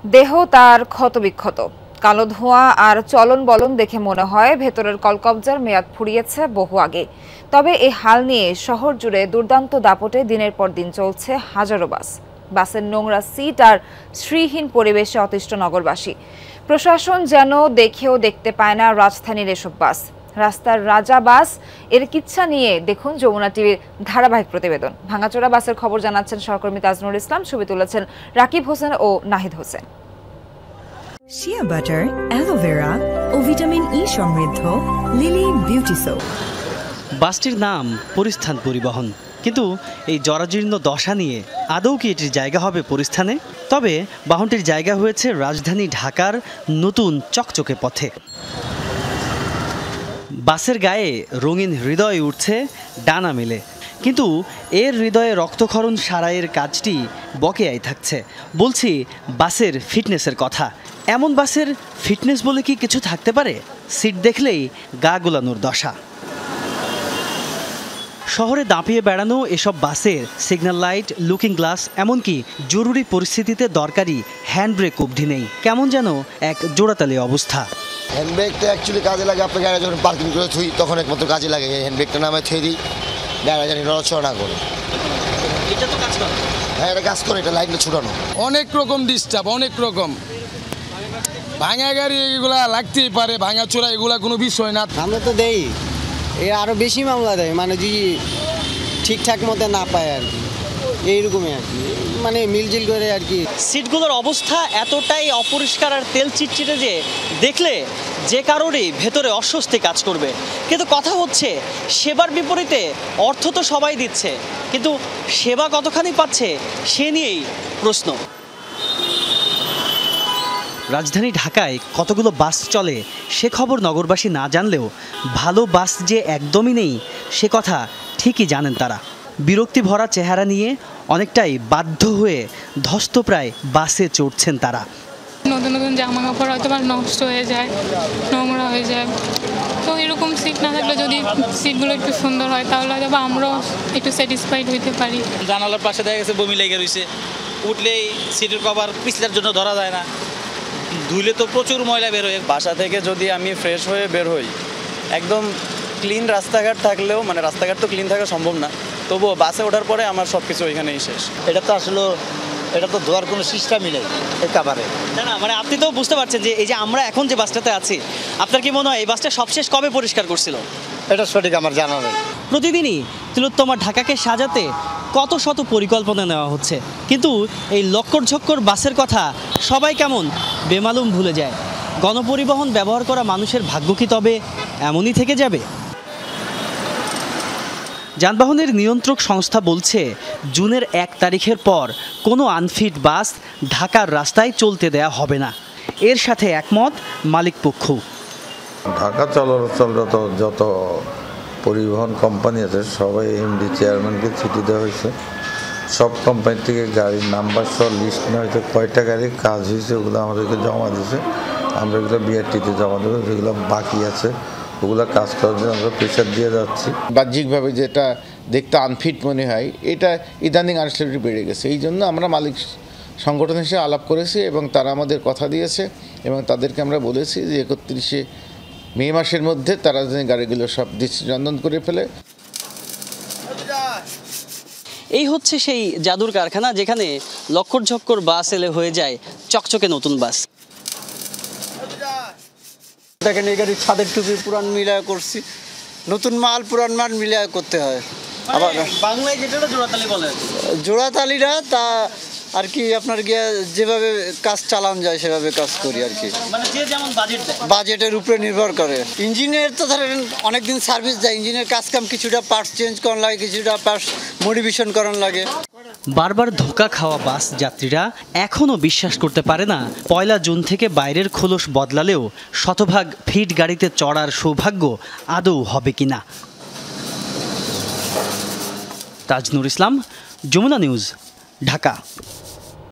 দেহ তার ক্ষতবিক্ষত, কালো ধোঁয়া আর চলন বলন দেখে মনে হয় ভেতরের কলকবজার মেয়াদ ফুরিয়েছে বহু আগে। তবে এই হাল নিয়ে শহর জুড়ে দুর্দান্ত দাপটে দিনের পর দিন চলছে হাজারো বাস। বাসের নোংরা সিট আর শ্রীহীন পরিবেশে অতিষ্ঠ নগরবাসী। প্রশাসন যেন দেখেও দেখতে পায় না রাজধানীর এসব বাস। রাস্তার রাজা বাস এর কিচ্ছা নিয়ে দেখুন যমুনা টিভির ধারাবাহিক প্রতিবেদন। ভাঙাচোরা বাসের খবর জানাচ্ছেন সহকর্মী তাজনুর ইসলাম, ছবি তুলেছেন রাকিব হোসেন ও Nahid Hossain. Shea butter, aloe vera ও ভিটামিন ই সমৃদ্ধ লিলি বিউটি সোপ। বাসটির নাম পরিস্থান পরিবহন, কিন্তু এই জরাজীর্ণ দশা নিয়ে আদৌ কি এটির জায়গা হবে পরিস্থানে? তবে বাহনটির জায়গা হয়েছে রাজধানী ঢাকার নতুন চকচকে পথে। বাসের গায়ে রঙিন হৃদয় উঠছে ডানা মেলে, কিন্তু এর হৃদয়ে রক্তক্ষরণ সারাইয়ের কাজটি বকেয়াই থাকছে। বলছি বাসের ফিটনেসের কথা। এমন বাসের ফিটনেস বলে কি কিছু থাকতে পারে? সিট দেখলেই গা গোলানোর দশা। শহরে দাপিয়ে বেড়ানো এসব বাসের সিগন্যাল লাইট, লুকিং গ্লাস, এমনকি জরুরি পরিস্থিতিতে দরকারি হ্যান্ডব্রেক অবধি নেই। কেমন যেন এক জোড়াতালি অবস্থা। হ্যান্ডব্রেকটা অ্যাকচুয়ালি কাজে লাগে আপনার গাড়ি যখন পার্কিং করে থুই, তখন একমাত্র কাজে লাগে। হ্যান্ডব্রেকটা নামে থুয়ে দিই, গাড়ি জানি নড়াচড়া না করে। এটা তো কাজ করে। হ্যাঁ, এটা কাজ করে, এটা লাইনটা ছুটানো। অনেক রকম ডিস্টার্ব, অনেক রকম ভাঙা গাড়ি এগুলা লাগতেই পারে, ভাঙা চোরা এগুলা কোনো বিষয় না। আমরা তো দেই, এ আরো বেশি মামলা দেয়, মানে যদি ঠিকঠাক মতো না পায় আর কি, এইরকমই আর কি, মানে মিলজিল করে আর কি। সিটগুলোর অবস্থা এতটাই অপরিষ্কার আর তেল চিটচিটে যে দেখলে যে কারোরই ভেতরে অস্বস্তি কাজ করবে। কিন্তু কথা হচ্ছে, সেবার বিপরীতে অর্থ তো সবাই দিচ্ছে, কিন্তু সেবা কতখানি পাচ্ছে সে নিয়েই প্রশ্ন। রাজধানী ঢাকায় কতগুলো বাস চলে সে খবর নগরবাসী না জানলেও ভালো বাস যে একদমই নেই সে কথা ঠিকই জানেন তারা। বিরক্তি ভরা চেহারা নিয়ে অনেকটাই বাধ্য হয়ে ধস্তপ্রায় বাসে চড়ছেন তারা। নতুন নতুন জামা কাপড় হয়তো বা নষ্ট হয়ে যায়, নোংরা হয়ে যায়, তো এরকম সিট না থাকলে যদি সিটগুলো একটু সুন্দর হয় তাহলে হয়তো বা আমরাও একটু স্যাটিসফাইড হইতে পারি। জানালার পাশে দেখা গেছে বমি লেগে রয়েছে, উঠলেই সিটের কভার পিছলার জন্য ধরা যায় না, ধুইলে তো প্রচুর ময়লা বের হয়। বাসা থেকে যদি আমি ফ্রেশ হয়ে বের হই, একদম ক্লিন রাস্তাঘাট থাকলেও, মানে রাস্তাঘাট তো ক্লিন থাকা সম্ভব না, তবুও বাসে ওঠার পরে আমার সব কিছু ওইখানেই শেষ। এটা তো আসলে এটা তো ধোয়ার কোনো সিস্টেমই নেই একেবারে। না, মানে আপনি তো বুঝতে পারছেন যে এই যে আমরা এখন যে বাসটাতে আছি, আপনার কি মনে হয় এই বাসটা সবশেষ কবে পরিষ্কার করছিল? এটা সঠিক আমার জানা নেই। প্রতিদিনই তিলোত্তমা ঢাকাকে সাজাতে কত শত পরিকল্পনা নেওয়া হচ্ছে, কিন্তু এই লক্কর ঝক্কর বাসের কথা সবাই কেমন বেমালুম ভুলে যায়। গণপরিবহন ব্যবহার করা মানুষের ভাগ্য কি তবে এমনই থেকে যাবে? যানবাহনের নিয়ন্ত্রক সংস্থা বলছে, জুনের 1 তারিখের পর কোনো আনফিট বাস ঢাকার রাস্তায় চলতে দেয়া হবে না। এর সাথে একমত মালিকপক্ষ। ঢাকা চলাচলরত যত পরিবহন কোম্পানি আছে সবাই এমডি চেয়ারম্যানকে চিঠি দেওয়া হয়েছে। সব কোম্পানি থেকে গাড়ির নাম্বার সহ লিস্ট নেওয়া হয়েছে, কয়টা গাড়ির কাজ হয়েছে ওগুলো আমাদেরকে জমা দিয়েছে। আমরা এগুলো বিআরটিতে জমা দেবো, যেগুলো বাকি আছে ওগুলো কাজ করার জন্য আমরা প্রেশার দিয়ে যাচ্ছি। বাহ্যিকভাবে যেটা দেখতে আনফিট মনে হয়, এটা ইদানিং আনসেফটি বেড়ে গেছে। এই জন্য আমরা মালিক সংগঠন হিসেবে আলাপ করেছি এবং তারা আমাদের কথা দিয়েছে এবং তাদেরকে আমরা বলেছি যে 31শে মে মাসের মধ্যে তারা যেন গাড়িগুলো সব দৃষ্টিনন্দন করে ফেলে। এই হচ্ছে সেই জাদুর কারখানা যেখানে লক্কর ঝক্কর বাস এলে হয়ে যায় চকচকে নতুন বাস। দেখেন এই গাড়ির ছাদের টুপি পুরান মিলায় করছি, নতুন মাল পুরান মাল মিলায় করতে হয়। আবার বাংলায় যেটা জোড়াতালি বলে, জোড়াতালিরা তা আর কি আপনার গিয়ে যেভাবে কাজ চালানো যায় সেভাবে কাজ করি আর কি, মানে যে যেমন বাজেট দেয়, বাজেটের উপরে নির্ভর করে। ইঞ্জিনের তো ধরেন অনেকদিন সার্ভিস যায়, ইঞ্জিনের কাজ কাম কিছুটা পার্টস চেঞ্জ করানো লাগে, কিছুটা পার্টস মডিফিকেশন করানো লাগে। বারবার ধোঁকা খাওয়া বাস যাত্রীরা এখনও বিশ্বাস করতে পারে না 1 জুন থেকে বাইরের খোলস বদলালেও শতভাগ ফিট গাড়িতে চড়ার সৌভাগ্য আদৌ হবে কিনা। তাজনুর ইসলাম, যমুনা নিউজ, ঢাকা।